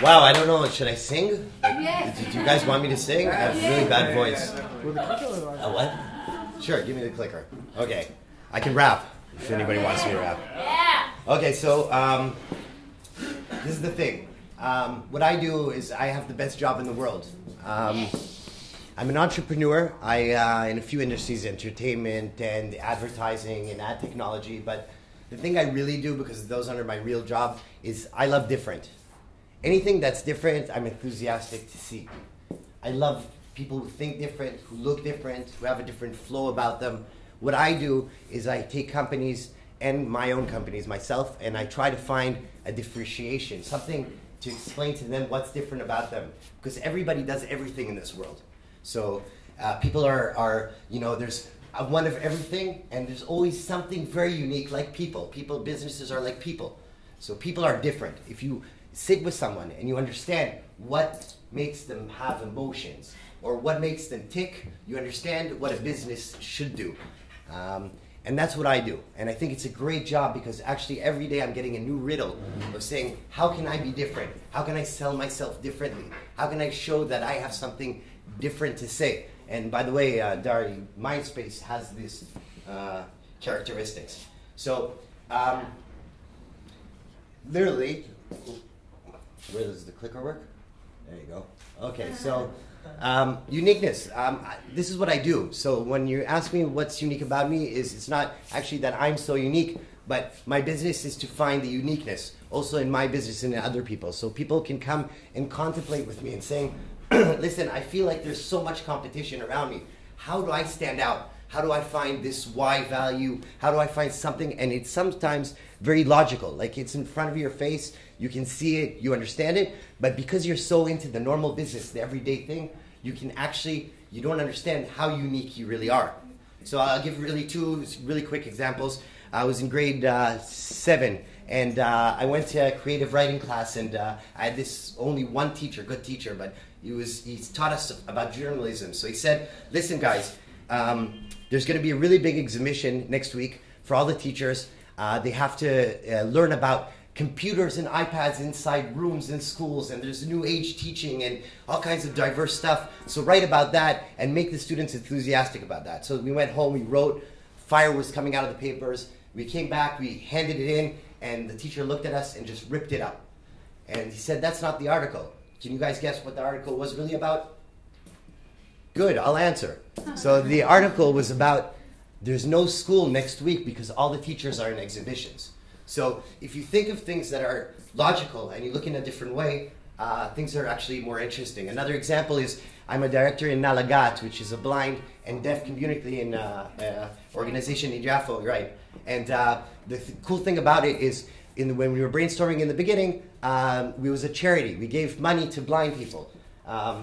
Wow, I don't know. Should I sing? Yes. Do you guys want me to sing? I have a really bad voice. What? Sure, give me the clicker. Okay. I can rap if anybody wants me to rap. Yeah. Okay, so this is the thing. What I do is I have the best job in the world. I'm an entrepreneur. In a few industries, entertainment and advertising and ad technology. But the thing I really do, because those under my real job, is I love different. Anything that's different, I'm enthusiastic to see. I love people who think different, who look different, who have a different flow about them. What I do is I take companies and my own companies myself, and I try to find a differentiation, something to explain to them what's different about them. Because everybody does everything in this world. So people are, there's one of everything, and there's always something very unique, like people. Businesses are like people. So people are different. If you sit with someone and you understand what makes them have emotions or what makes them tick, you understand what a business should do. And that's what I do. And I think it's a great job because actually every day I'm getting a new riddle of saying, how can I be different? How can I sell myself differently? How can I show that I have something different to say? And by the way, Dari, Mindspace has these characteristics. So literally, where does the clicker work? There you go. Okay, so uniqueness. This is what I do. So when you ask me what's unique about me, it's not actually that I'm so unique, but my business is to find the uniqueness also in my business and in other people. So people can come and contemplate with me and saying, listen, I feel like there's so much competition around me. How do I stand out? How do I find this Y value? How do I find something? And it's sometimes very logical. Like it's in front of your face. You can see it. You understand it. But because you're so into the normal business, the everyday thing, you don't understand how unique you really are. So I'll give two really quick examples. I was in grade 7, and I went to a creative writing class, and I had this only one teacher, good teacher, but he taught us about journalism. So he said, listen guys, there's going to be a really big exhibition next week for all the teachers. They have to learn about computers and iPads inside rooms in schools, and there's new age teaching and all kinds of diverse stuff. So write about that and make the students enthusiastic about that. So we went home, we wrote, fire was coming out of the papers. We came back, we handed it in, and the teacher looked at us and just ripped it up. And he said, that's not the article. Can you guys guess what the article was really about? Good, I'll answer. So the article was about there's no school next week because all the teachers are in exhibitions. So if you think of things that are logical and you look in a different way, things are actually more interesting. Another example is I'm a director in Nalagat, which is a blind and deaf community in organization in Jaffa, right? And the cool thing about it is when we were brainstorming in the beginning, we was a charity. We gave money to blind people.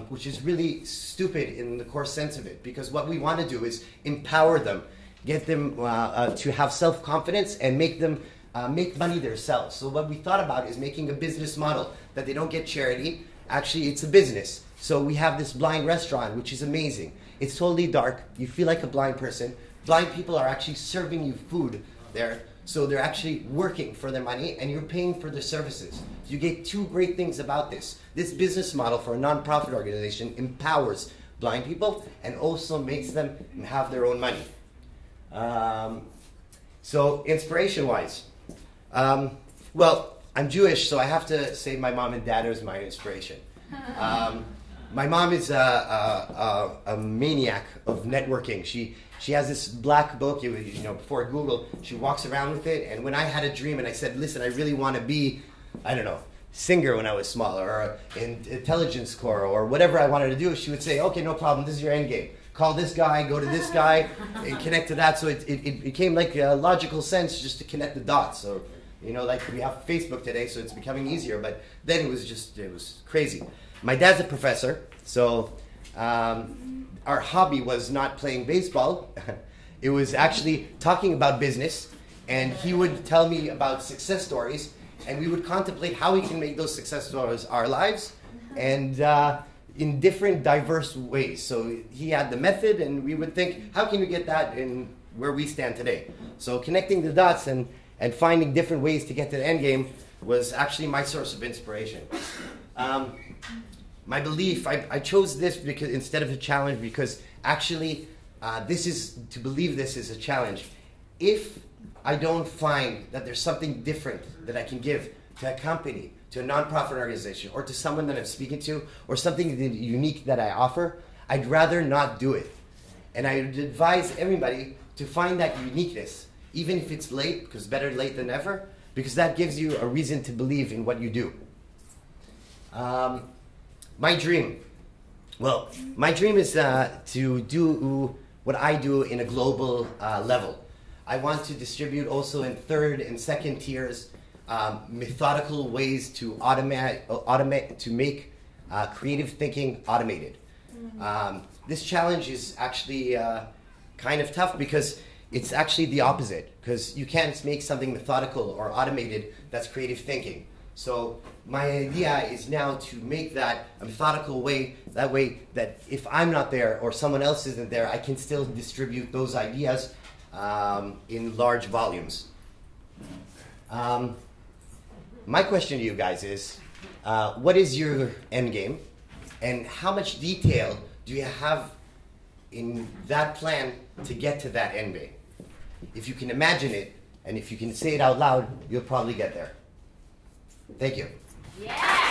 Which is really stupid in the core sense of it, because what we want to do is empower them, get them to have self-confidence and make them make money themselves. So what we thought about is making a business model that they don't get charity. Actually, it's a business. So we have this blind restaurant, which is amazing. It's totally dark. You feel like a blind person. Blind people are actually serving you food there. So they're actually working for their money and you're paying for their services. You get two great things about this. This business model for a nonprofit organization empowers blind people and also makes them have their own money. So inspiration-wise, well, I'm Jewish, so I have to say my mom and dad is my inspiration. My mom is a maniac of networking. She has this black book, before Google, she walks around with it. And when I had a dream and I said, listen, I really want to be, I don't know, singer when I was smaller, or in intelligence corps, or whatever I wanted to do, she would say, okay, no problem, this is your end game. Call this guy, go to this guy, and connect to that. So it became like a logical sense just to connect the dots. So, like we have Facebook today, so it's becoming easier. But then it was crazy. My dad's a professor, so our hobby was not playing baseball. It was actually talking about business, and he would tell me about success stories, and we would contemplate how we can make those success stories our lives, and in different diverse ways. So he had the method, and we would think, how can we get that in where we stand today? So connecting the dots and finding different ways to get to the end game was actually my source of inspiration. My belief, I chose this because instead of a challenge because actually to believe this is a challenge. If I don't find that there's something different that I can give to a company, to a nonprofit organization, or to someone that I'm speaking to, or something unique that I offer, I'd rather not do it. And I would advise everybody to find that uniqueness, even if it's late, because better late than never, because that gives you a reason to believe in what you do. My dream. Well, my dream is to do what I do in a global level. I want to distribute also in third and second tiers methodical ways to to make creative thinking automated. This challenge is actually kind of tough because it's actually the opposite, because you can't make something methodical or automated that's creative thinking. So my idea is now to make that a methodical way, that way that if I'm not there or someone else isn't there, I can still distribute those ideas in large volumes. My question to you guys is, what is your end game, and how much detail do you have in that plan to get to that end game? If you can imagine it, and if you can say it out loud, you'll probably get there. Thank you. Yeah.